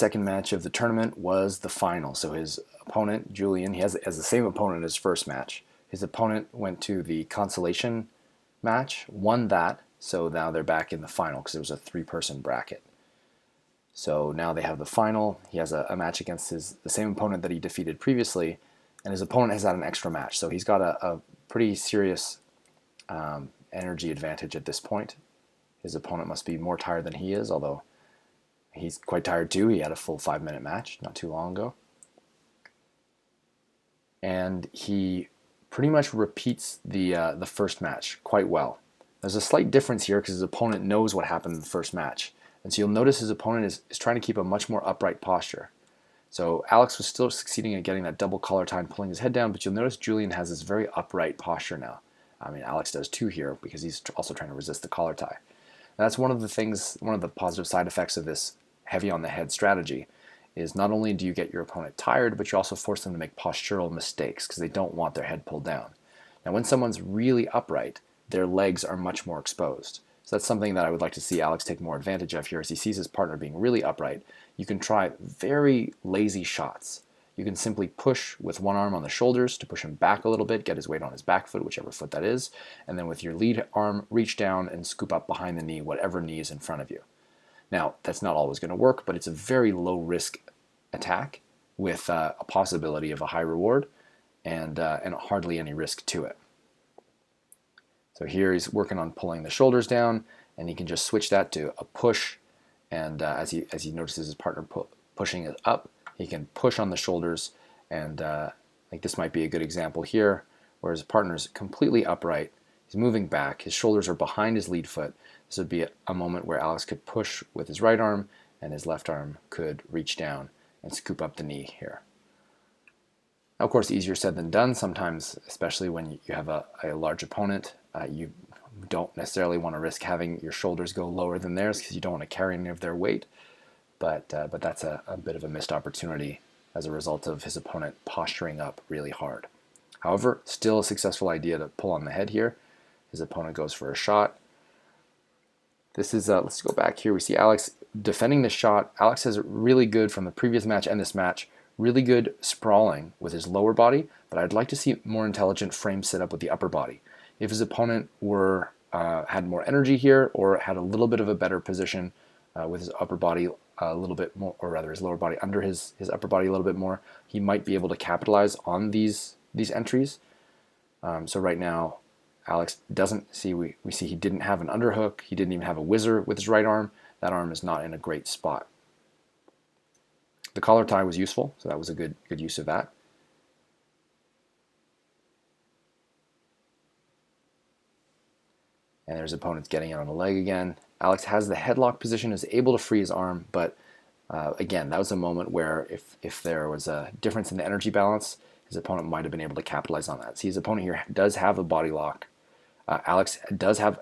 second match of the tournament was the final. So his opponent, Julian, he has the same opponent as his first match. His opponent went to the consolation match, won that, so now they're back in the final because it was a three-person bracket. So now they have the final. He has a match against the same opponent that he defeated previously, and his opponent has had an extra match. So he's got a pretty serious energy advantage at this point. His opponent must be more tired than he is, although he's quite tired too. He had a full 5-minute match not too long ago. And he pretty much repeats the first match quite well. There's a slight difference here because his opponent knows what happened in the first match. And so you'll notice his opponent is trying to keep a much more upright posture. So Alex was still succeeding at getting that double collar tie and pulling his head down, but you'll notice Julian has this very upright posture now. I mean, Alex does too here because he's also trying to resist the collar tie. And that's one of the positive side effects of this heavy on the head strategy is not only do you get your opponent tired, but you also force them to make postural mistakes because they don't want their head pulled down. Now, when someone's really upright, their legs are much more exposed. So that's something that I would like to see Alex take more advantage of here as he sees his partner being really upright. You can try very lazy shots. You can simply push with one arm on the shoulders to push him back a little bit, get his weight on his back foot, whichever foot that is, and then with your lead arm, reach down and scoop up behind the knee, whatever knee is in front of you. Now, that's not always going to work, but it's a very low-risk attack with a possibility of a high reward and hardly any risk to it. So here he's working on pulling the shoulders down, and he can just switch that to a push, and as he notices his partner pushing it up, he can push on the shoulders, and like this might be a good example here, where his partner's completely upright, he's moving back, his shoulders are behind his lead foot. This would be a moment where Alex could push with his right arm, and his left arm could reach down and scoop up the knee here. Now, of course, easier said than done. Sometimes, especially when you have a large opponent, you don't necessarily want to risk having your shoulders go lower than theirs because you don't want to carry any of their weight. But that's a bit of a missed opportunity as a result of his opponent posturing up really hard. However, still a successful idea to pull on the head here. His opponent goes for a shot. This is, let's go back here. We see Alex defending the shot. Alex has really good, from the previous match and this match, really good sprawling with his lower body, but I'd like to see more intelligent frame sit up with the upper body. If his opponent had more energy here or had a little bit of a better position with his upper body a little bit more, or rather his lower body under his upper body a little bit more, he might be able to capitalize on these entries. So right now, Alex doesn't see, we see he didn't have an underhook, he didn't even have a whizzer with his right arm. That arm is not in a great spot. The collar tie was useful, so that was a good use of that. And there's opponents getting it on the leg again. Alex has the headlock position, is able to free his arm, but again, that was a moment where if there was a difference in the energy balance, his opponent might have been able to capitalize on that. See, his opponent here does have a body lock. Alex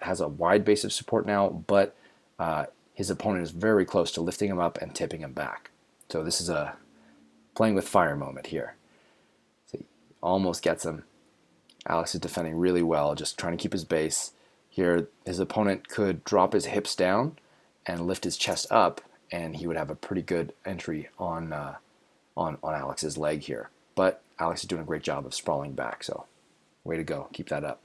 has a wide base of support now, but his opponent is very close to lifting him up and tipping him back. So this is a playing with fire moment here. So he almost gets him. Alex is defending really well, just trying to keep his base. Here, his opponent could drop his hips down and lift his chest up, and he would have a pretty good entry on Alex's leg here. But Alex is doing a great job of sprawling back, so way to go. Keep that up.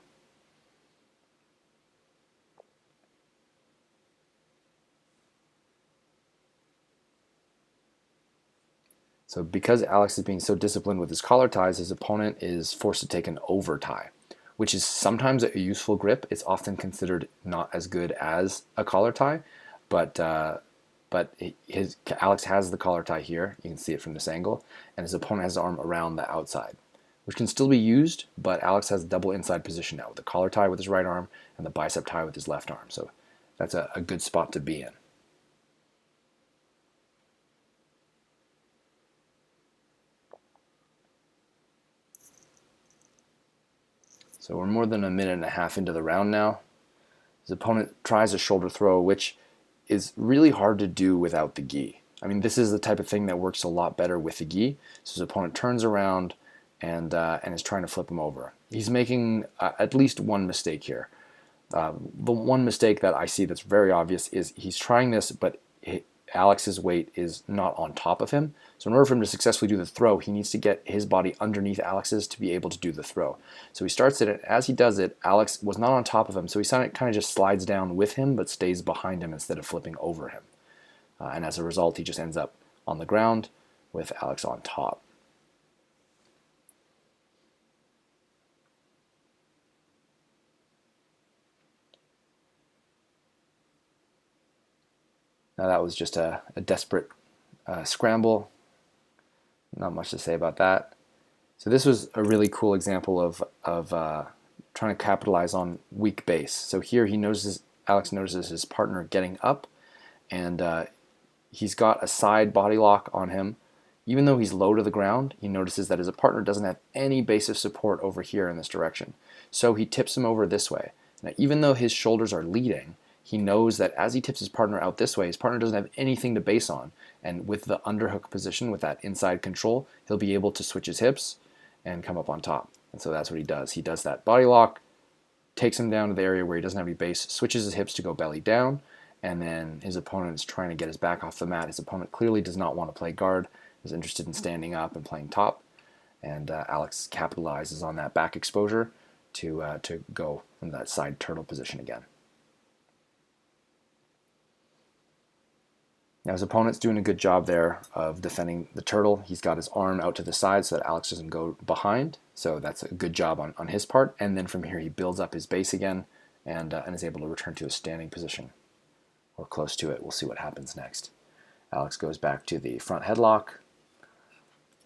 So because Alex is being so disciplined with his collar ties, his opponent is forced to take an over tie, which is sometimes a useful grip. It's often considered not as good as a collar tie, but Alex has the collar tie here. You can see it from this angle, and his opponent has his arm around the outside, which can still be used, but Alex has a double inside position now with the collar tie with his right arm and the bicep tie with his left arm. So that's a good spot to be in. So we're more than a minute and a half into the round now. His opponent tries a shoulder throw, which is really hard to do without the gi. I mean, this is the type of thing that works a lot better with the gi. So his opponent turns around and is trying to flip him over. He's making at least one mistake here. The one mistake that I see that's very obvious is he's trying this, but Alex's weight is not on top of him. So in order for him to successfully do the throw, he needs to get his body underneath Alex's to be able to do the throw. So he starts it, and as he does it, Alex was not on top of him, so he kind of just slides down with him, but stays behind him instead of flipping over him. And as a result, he just ends up on the ground with Alex on top. Now that was just a desperate scramble. Not much to say about that. So this was a really cool example of trying to capitalize on weak base. So here Alex notices his partner getting up, and he's got a side body lock on him. Even though he's low to the ground, he notices that his partner doesn't have any base of support over here in this direction. So he tips him over this way. Now, even though his shoulders are leading, he knows that as he tips his partner out this way, his partner doesn't have anything to base on. And with the underhook position, with that inside control, he'll be able to switch his hips and come up on top. And so that's what he does. He does that body lock, takes him down to the area where he doesn't have any base, switches his hips to go belly down, and then his opponent is trying to get his back off the mat. His opponent clearly does not want to play guard, is interested in standing up and playing top, and Alex capitalizes on that back exposure to go from that side turtle position again. Now his opponent's doing a good job there of defending the turtle. He's got his arm out to the side so that Alex doesn't go behind. So that's a good job on his part. And then from here he builds up his base again and is able to return to a standing position or close to it. We'll see what happens next. Alex goes back to the front headlock.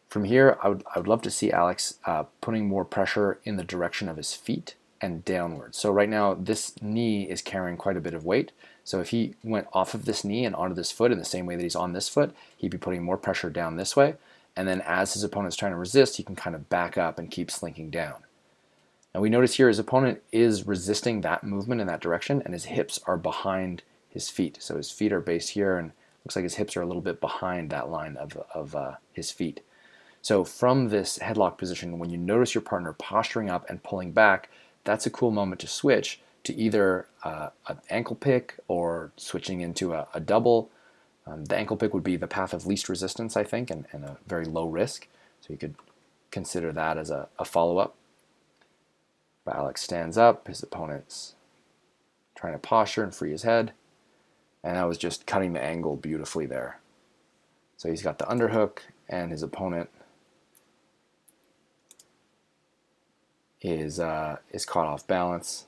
From here, I would love to see Alex putting more pressure in the direction of his feet and downward. So right now this knee is carrying quite a bit of weight. So if he went off of this knee and onto this foot in the same way that he's on this foot, he'd be putting more pressure down this way. And then as his opponent's trying to resist, he can kind of back up and keep slinking down. Now we notice here his opponent is resisting that movement in that direction, and his hips are behind his feet. So his feet are based here, and looks like his hips are a little bit behind that line of his feet. So from this headlock position, when you notice your partner posturing up and pulling back, that's a cool moment to switch to either an ankle pick or switching into a double. The ankle pick would be the path of least resistance, I think, and a very low risk. So you could consider that as a follow-up. But Alex stands up, his opponent's trying to posture and free his head, and that was just cutting the angle beautifully there. So he's got the underhook, and his opponent is caught off balance.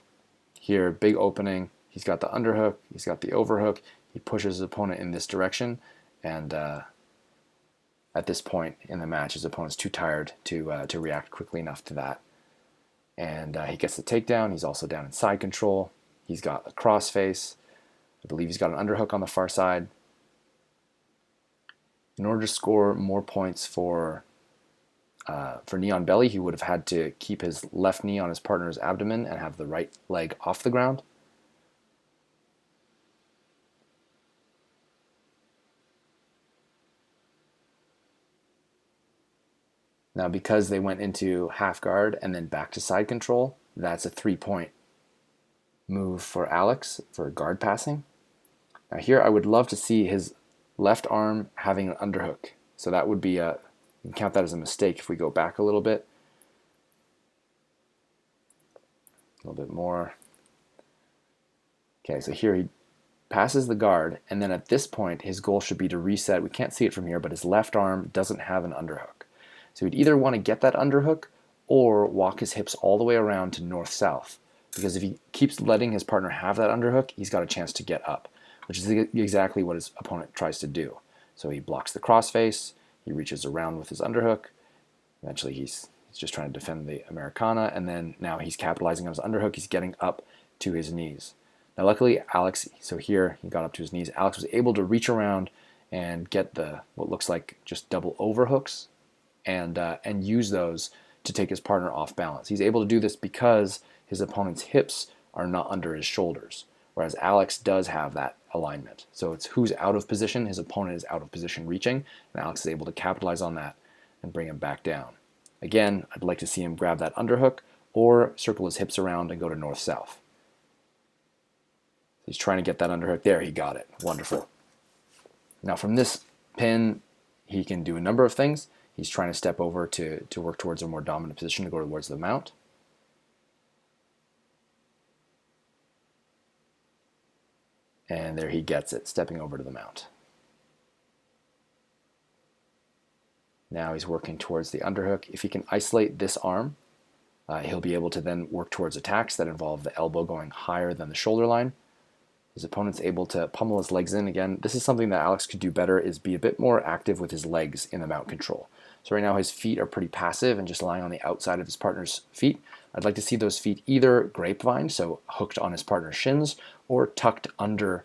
Here, big opening. He's got the underhook. He's got the overhook. He pushes his opponent in this direction, and at this point in the match, his opponent's too tired to react quickly enough to that. And he gets the takedown. He's also down in side control. He's got a crossface. I believe he's got an underhook on the far side. In order to score more points for knee on belly, he would have had to keep his left knee on his partner's abdomen and have the right leg off the ground. Now, because they went into half guard and then back to side control, that's a 3-point move for Alex for guard passing. Now here I would love to see his left arm having an underhook. So that would be you can count that as a mistake if we go back a little bit. A little bit more. Okay, so here he passes the guard, and then at this point his goal should be to reset. We can't see it from here, but his left arm doesn't have an underhook. So he'd either want to get that underhook or walk his hips all the way around to north-south. Because if he keeps letting his partner have that underhook, he's got a chance to get up, which is exactly what his opponent tries to do. So he blocks the crossface, he reaches around with his underhook, eventually he's just trying to defend the Americana, and then now he's capitalizing on his underhook, he's getting up to his knees. Now luckily Alex, so here he got up to his knees, Alex was able to reach around and get what looks like just double overhooks and use those to take his partner off balance. He's able to do this because his opponent's hips are not under his shoulders, whereas Alex does have that alignment. So it's who's out of position, his opponent is out of position reaching, and Alex is able to capitalize on that and bring him back down. Again, I'd like to see him grab that underhook or circle his hips around and go to north-south. He's trying to get that underhook. There, he got it. Wonderful. Now from this pin, he can do a number of things. He's trying to step over to work towards a more dominant position to go towards the mount. And there he gets it, stepping over to the mount. Now he's working towards the underhook. If he can isolate this arm, he'll be able to then work towards attacks that involve the elbow going higher than the shoulder line. His opponent's able to pummel his legs in. Again, this is something that Alex could do better, is be a bit more active with his legs in the mount control. So right now his feet are pretty passive and just lying on the outside of his partner's feet. I'd like to see those feet either grapevine, so hooked on his partner's shins, or tucked under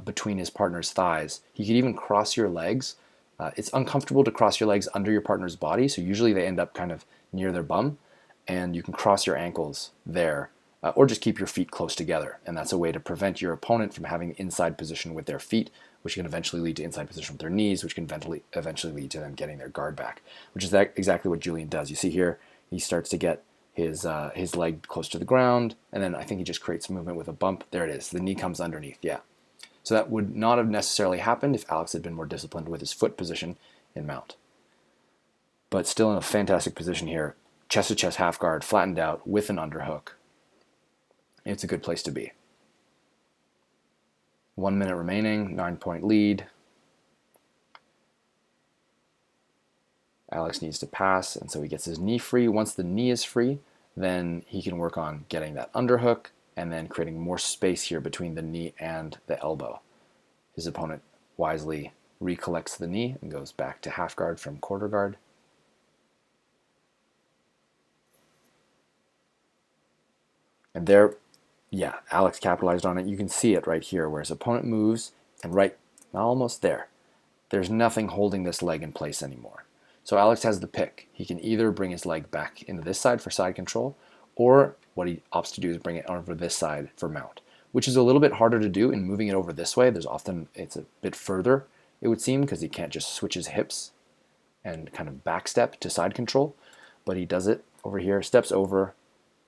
between his partner's thighs. He could even cross your legs. It's uncomfortable to cross your legs under your partner's body, so usually they end up kind of near their bum, and you can cross your ankles there, or just keep your feet close together, and that's a way to prevent your opponent from having inside position with their feet, which can eventually lead to inside position with their knees, which can eventually lead to them getting their guard back, which is exactly what Julian does. You see here, he starts to get his leg close to the ground, and then I think he just creates movement with a bump. There it is. The knee comes underneath, yeah. So that would not have necessarily happened if Alex had been more disciplined with his foot position in mount. But still in a fantastic position here. Chest-to-chest half guard, flattened out with an underhook. It's a good place to be. 1 minute remaining, 9-point lead. Alex needs to pass, and so he gets his knee free. Once the knee is free, then he can work on getting that underhook and then creating more space here between the knee and the elbow. His opponent wisely recollects the knee and goes back to half guard from quarter guard. And there, yeah, Alex capitalized on it. You can see it right here where his opponent moves, and right almost there, there's nothing holding this leg in place anymore. So Alex has the pick. He can either bring his leg back into this side for side control, or what he opts to do is bring it over this side for mount, which is a little bit harder to do in moving it over this way. It's a bit further, it would seem, because he can't just switch his hips and kind of backstep to side control, but he does it over here, steps over,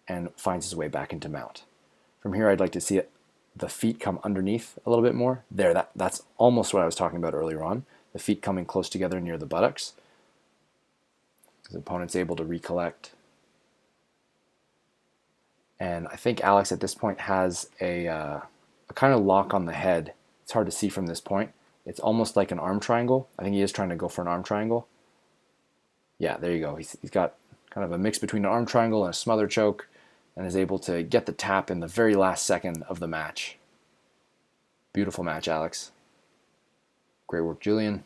and finds his way back into mount. From here, I'd like to see the feet come underneath a little bit more. There, that's almost what I was talking about earlier on, the feet coming close together near the buttocks. His opponent's able to recollect. And I think Alex at this point has a kind of lock on the head. It's hard to see from this point. It's almost like an arm triangle. I think he is trying to go for an arm triangle. Yeah, there you go. He's got kind of a mix between an arm triangle and a smother choke, and is able to get the tap in the very last second of the match. Beautiful match, Alex. Great work, Julian.